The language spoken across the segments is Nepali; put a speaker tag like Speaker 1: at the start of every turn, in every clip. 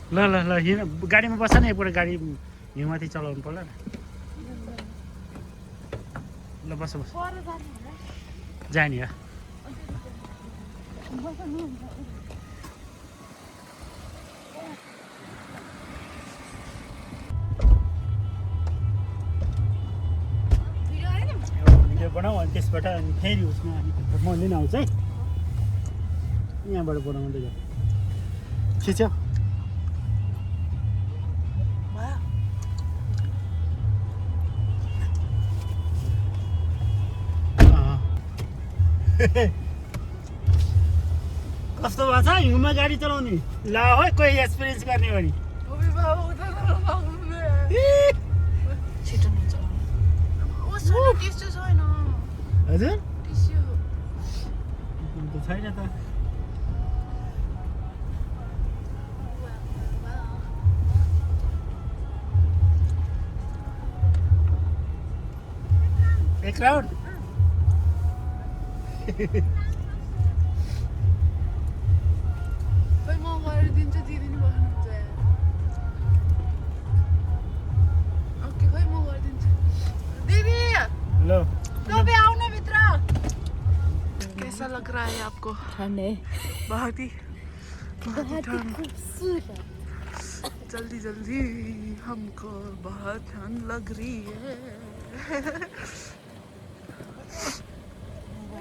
Speaker 1: ल ल ल हिँड गाडीमा बस न एकपल्ट गाडी हिउँमाथि चलाउनु पर्ला नि ल बस बस जाने हो भिडियो बनाऊ अनि त्यसबाट अनि फेरि उसमा मैले नै आउँछ है यहाँबाट बनाउँदै जाऊ खिच्यो कस्तो भएको छ हिउँमा गाडी चलाउने ल है कोही एक्सपिरियन्स गर्ने भने हजुर छैन त एक राउन्ड लो
Speaker 2: कैसा लग रहा है आपको? बहुत ही खूबसूरत। जल्दी जल्दी हमको बहुत ठंड लग रही है।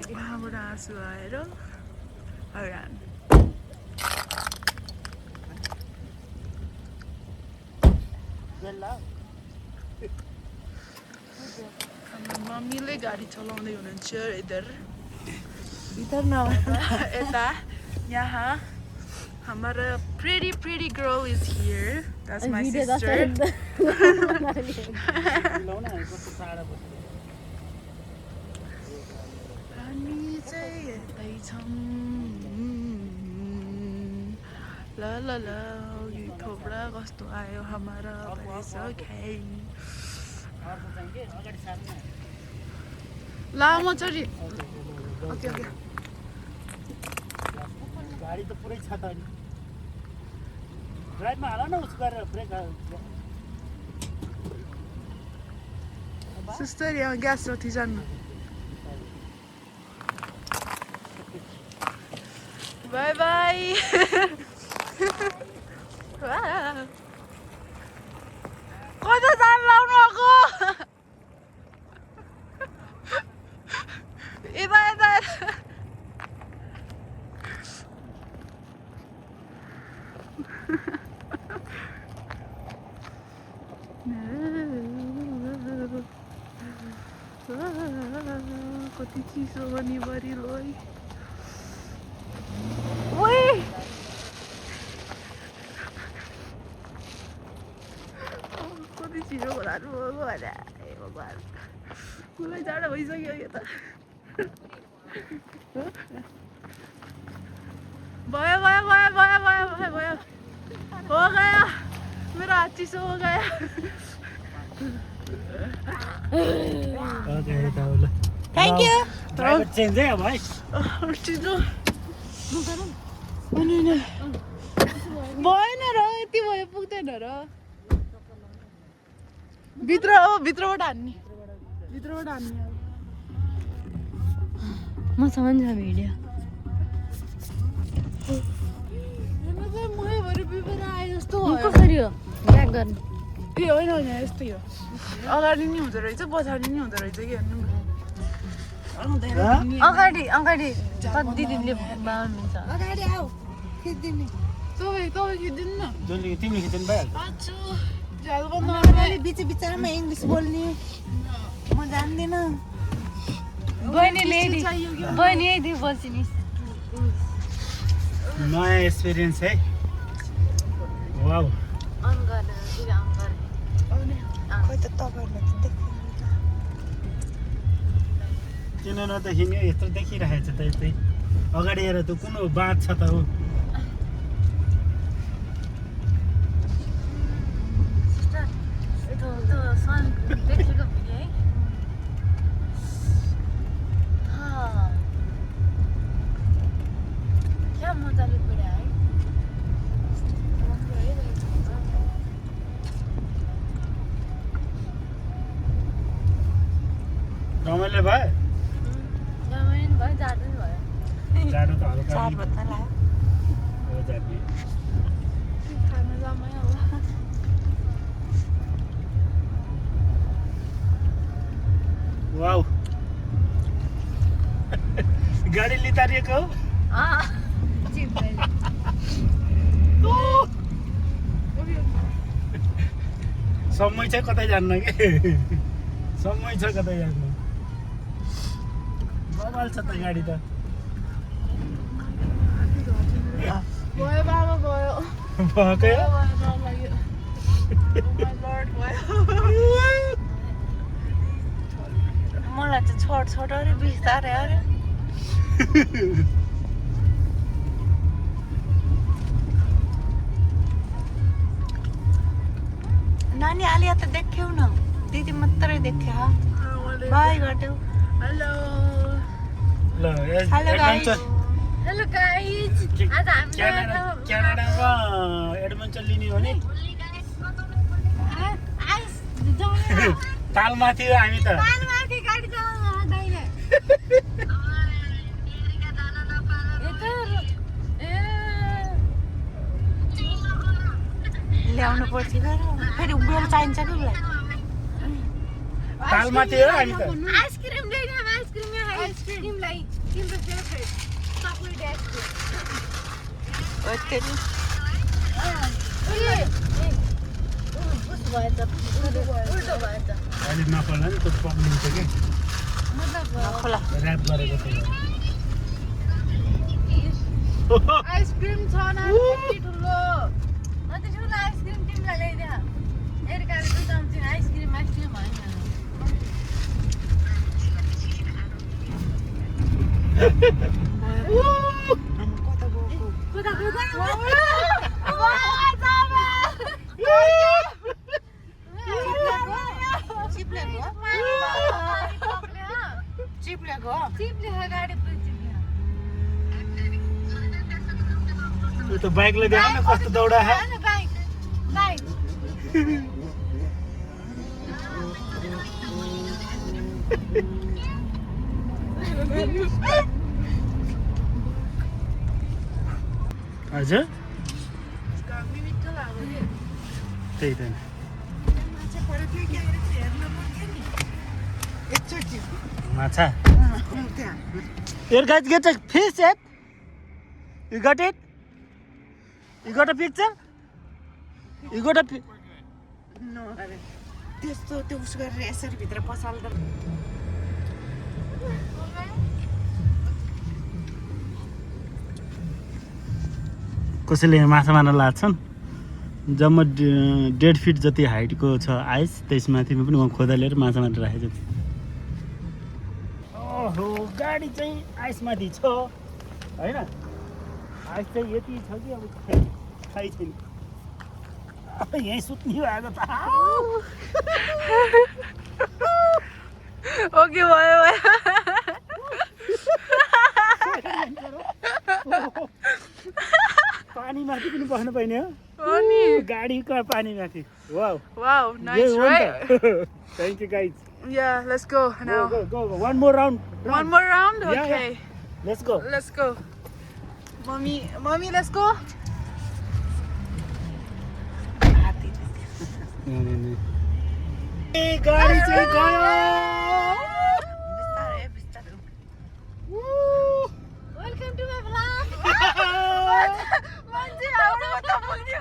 Speaker 2: वहाँबाट आँसु आएर हैरान। मम्मीले गाडी चलाउँदै हुनुहुन्छ इधर न यता यहाँ हमारा pretty girl is here. That's my sister. हामी चाहिँ यतै छौँ ल ल ल थोप्रा कस्तो आयो हमारा भइसक्यो लामो चढी ओके ओके
Speaker 1: गाडी त पुरै छ त नि ड्राइभमा हाल न उस गरेर ब्रेक
Speaker 2: सिस्टर यहाँ ग्यास रथी जानु बाई बाई कता जान लाउनु आएको यता यता कति चिसो पनि बरी लोइ कति चिसो होला भगवान् मलाई जाडो भइसक्यो यो त भयो भयो भयो भयो भयो भयो भयो हो गयो मेरो हात चिसो हो गयो
Speaker 1: थ्याङ्क यू चेन्ज है अब है
Speaker 2: चिसो भएन र यति भयो पुग्दैन र भित्रबाट हान्ने
Speaker 3: मसँग छ भिडियो
Speaker 2: मुखैभरि बिपेर आए जस्तो
Speaker 3: कसरी हो ब्याक गर्ने
Speaker 2: ए होइन होइन यस्तै हो अगाडि नि हुँदो रहेछ पछाडि नि हुँदो रहेछ कि हेर्नु
Speaker 3: अगाडि कति दिनले बाँड्नुहुन्छ
Speaker 2: अगाडि आऊ खिच्दिने तपाईँ खिच्दिनु न
Speaker 1: तिमीले खिच्नु भइहाल्छ
Speaker 4: बिच बिचरामा इङ्ग्लिस बोल्ने म जान्दिनँ
Speaker 3: बहिनी यदि बल्छिन्
Speaker 1: नयाँ एक्सपिरियन्स है वाउ
Speaker 4: खोइ त तपाईँहरूलाई
Speaker 1: किन नदेखिने यत्रो देखिरहेको छ त यस्तै अगाडि हेर त कुन बाँध छ त हो
Speaker 3: देखेको भिडियो है क्या मजाले पुऱ्यायो है
Speaker 1: जाडो त हल्का
Speaker 4: 4 बज्न लाग्यो
Speaker 1: हो जाने
Speaker 2: खाना जम्मै होला
Speaker 1: वाउ गाडी लितारिएको समय छ कतै जान्न के समय छ कतै जान्न बबाल छ त गाडी त
Speaker 2: भयो बाबा भयो
Speaker 1: भकै हो?
Speaker 4: मलाई चाहिँ छोट अरे बिस्तारै अरे नानी आलिया त देख्यौ न दिदी मात्रै देख्यो बाई गर्दै
Speaker 2: हेलो
Speaker 1: ल
Speaker 4: Hello, guys.
Speaker 3: हेलो गाइज आज हामी
Speaker 1: क्यानाडामा एडभेन्चर लिने हो नि
Speaker 3: आइस जाउँ
Speaker 1: तालमाथि हो हामी त
Speaker 3: माथि गाडी चलाउन आउँदैन
Speaker 4: ल्याउनु पर्छ फेरि उब्रेर चाहिन्छ कि उसलाई
Speaker 1: तालमाथि हो हामी त
Speaker 3: आइसक्रिम ल्याइदिउँ आइसक्रिम आइसक्रिमलाई तिम्रो फेभरेट चकलेट आइसक्रिम
Speaker 4: हो तेरि
Speaker 3: उल्टो भएछ
Speaker 1: अहिले नफल्ला नि त्यो पक्लिन्छ कि
Speaker 4: खोला
Speaker 1: ऱ्याप गरेको थियो
Speaker 2: आइसक्रिम छ न कति ठुलो
Speaker 3: अन्त ठुलो आइसक्रिम तिमीलाई ल्याइदिए एरिकाले दुधाउँछिन् आइसक्रिम होइन
Speaker 4: कता गएको चिप्लेको
Speaker 3: गाडी
Speaker 1: यो त बाइकले देखाउन कस्तो दौडा है
Speaker 3: बाइक
Speaker 1: हजुर त्यही त माछा Here guys, get a fish yet? You got it? You got a picture? You got a
Speaker 4: त्यस्तो त्यो उस गरेर यसरी भित्र पसाल्दा
Speaker 1: कसैले माछा मार्न लाग्छन् जम्मा 1.5 फिट जति हाइटको छ आइस त्यसमाथिमा पनि उहाँ खोदा लिएर माछा मारेर राखेको छ ओहो गाडी चाहिँ आइसमाथि छ होइन आइस चाहिँ यति छ कि अब थाहै छैन अब यहीँ सुत्ने भएको त
Speaker 2: ओके भयो
Speaker 1: पानीमाथि पनि बस्नु पाइने हो
Speaker 2: नि
Speaker 1: गाडीको पानीमाथि wow
Speaker 2: wow nice right
Speaker 1: thank you guys
Speaker 2: yeah let's go now
Speaker 1: go one more round
Speaker 2: one more round
Speaker 1: Yeah,
Speaker 2: okay
Speaker 1: let's go
Speaker 2: mommy let's go
Speaker 1: ए गाडी चाहिँ गयो
Speaker 4: बिस्तारै बिस्तारै
Speaker 3: वेलकम टु माई भ्लग
Speaker 2: मान्छे हाम्रो त पुग्ने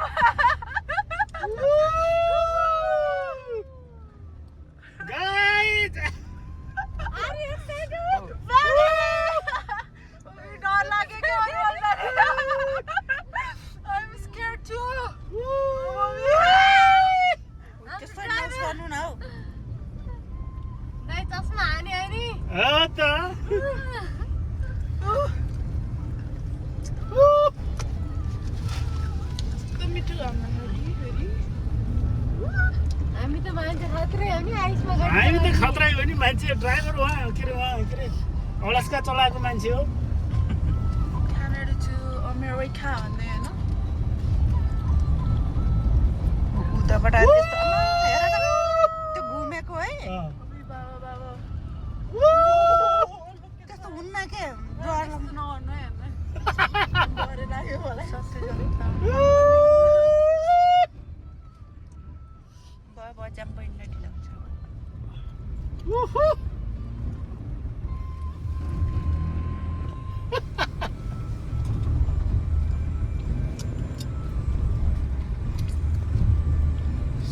Speaker 1: गाइज
Speaker 3: आर यु एक्साइटेड
Speaker 2: डर लाग्यो कि I'm scared too
Speaker 4: त्यस्तो डान्स गर्नु न हौ
Speaker 3: गाई चस्मा हाने हैन
Speaker 1: हो त
Speaker 3: हामी त मान्छे खत्रै हो नि आइसमा
Speaker 1: हामी त खतरा हो नि मान्छे ड्राइभर उहाँ के अरे अलास्का चलाएको मान्छे हो
Speaker 2: Canada to America भन्दै हैन
Speaker 4: उताबाट त्यस्तो हेर त त्यो घुमेको है
Speaker 1: अँ।
Speaker 2: बाबा
Speaker 4: त्यस्तो हुन्न के डर लाग्छ
Speaker 2: नगर्नु है हेर्नु डरै लाग्यो मलाई
Speaker 4: भयो बजाम बहिनीलाई ढिलाउँछ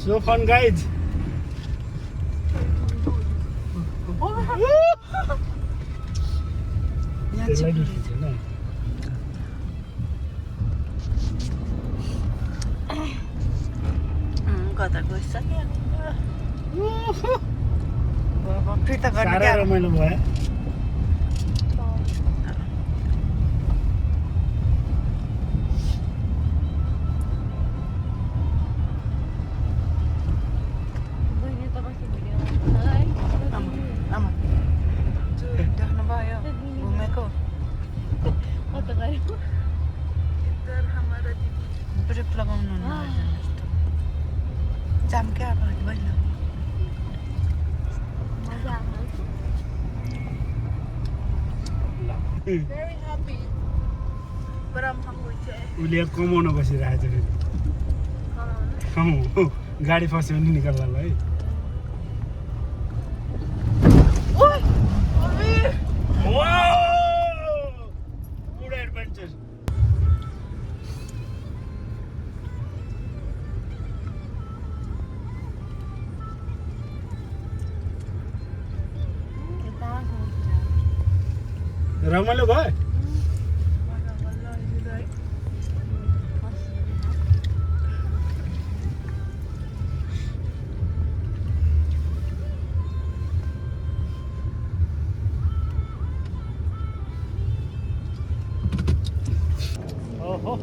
Speaker 1: So fun, guys.
Speaker 4: कता गइसक्यो फिर्ता गर्ने
Speaker 1: साह्रै
Speaker 4: क्या
Speaker 1: रमाइलो भयो
Speaker 3: बहिनी त कस्तो भिडियो गर्छ है
Speaker 4: आमा देख्नुभयो घुमेको
Speaker 3: कता गयो
Speaker 4: ब्रेक लगाउनु जाम क्या अब बहिनी
Speaker 3: मजा आउँछ
Speaker 2: very happy but I'm hungry too
Speaker 1: उसले कमाउन बसिरहेको छ फेरि गाडी फस्यो भने निकाल्ला है गुड एडभेन्चर रमाइलो भयो ओहो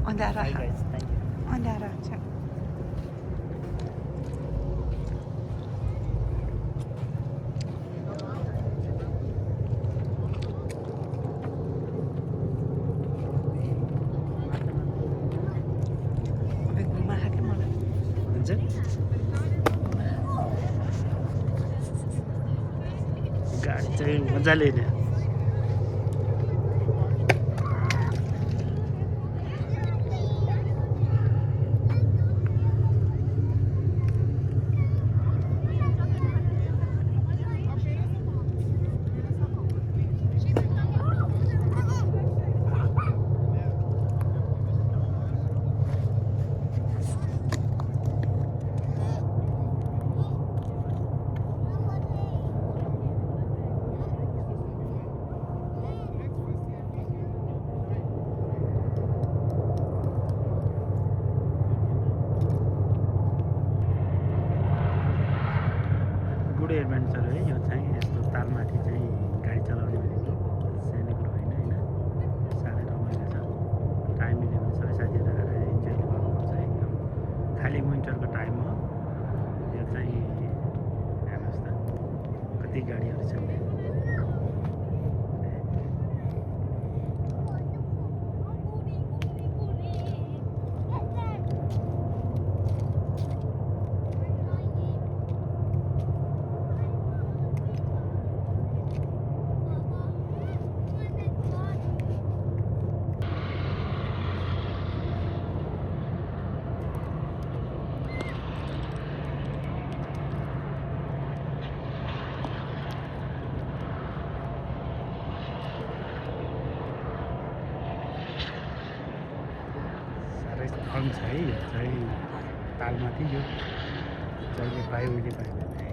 Speaker 4: अँध्यारो
Speaker 1: Hi guys, thank you.
Speaker 4: अँध्यारो छ घुमा खाके मलाई
Speaker 1: हुन्छ गाडी चाहिँ मजाले हिँड्यो गुड एडभेन्चर है यो चाहिँ यस्तो तालमाथि चाहिँ गाडी चलाउने भनेको सानो कुरो होइन होइन साह्रै रमाइलो छ टाइम मिल्यो भने सबै साथीहरू आएर इन्जोय गर्नुहुन्छ एकदम खालि विन्टरको टाइम हो यो चाहिँ हेर्नुहोस् त कति गाडीहरू छन् साह्रै फन छ है यो चाहिँ तालमाथि यो जहिले पायो उहिले पायो भने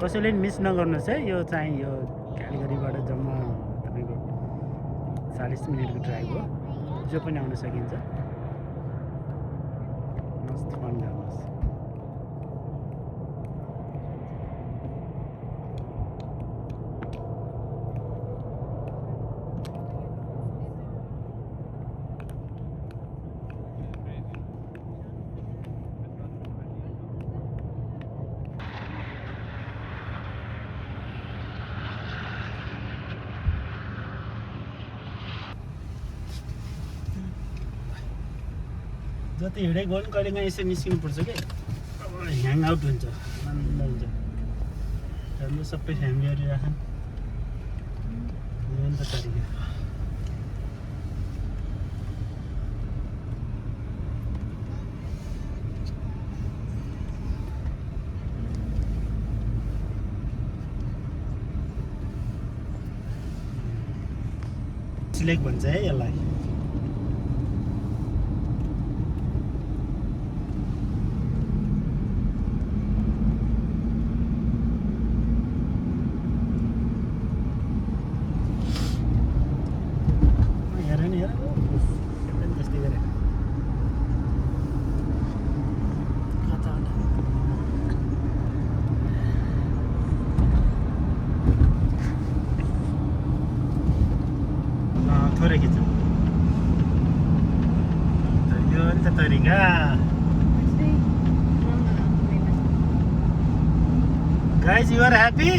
Speaker 1: कसैले पनि मिस नगर्नुहोस् है यो चाहिँ यो क्यालगरीबाट जम्मा तपाईँको 40 मिनटको ड्राइभ हो जो पनि आउन सकिन्छ मस्त फन गर्नुहोस् जति हिँडै गयो नि कहिले काहीँ यसो निस्किनुपर्छ कि अब ह्याङ आउट हुन्छ आनन्द हुन्छ हाम्रो सबै फ्यामिलीहरू राखन् यो नि त तरिका सिलेक्ट भन्छ है यसलाई हेर नि हेर एकदम त्यस्तै गरे थोरै खिच्नु यो नि त तरिका गाइज यु आर ह्याप्पी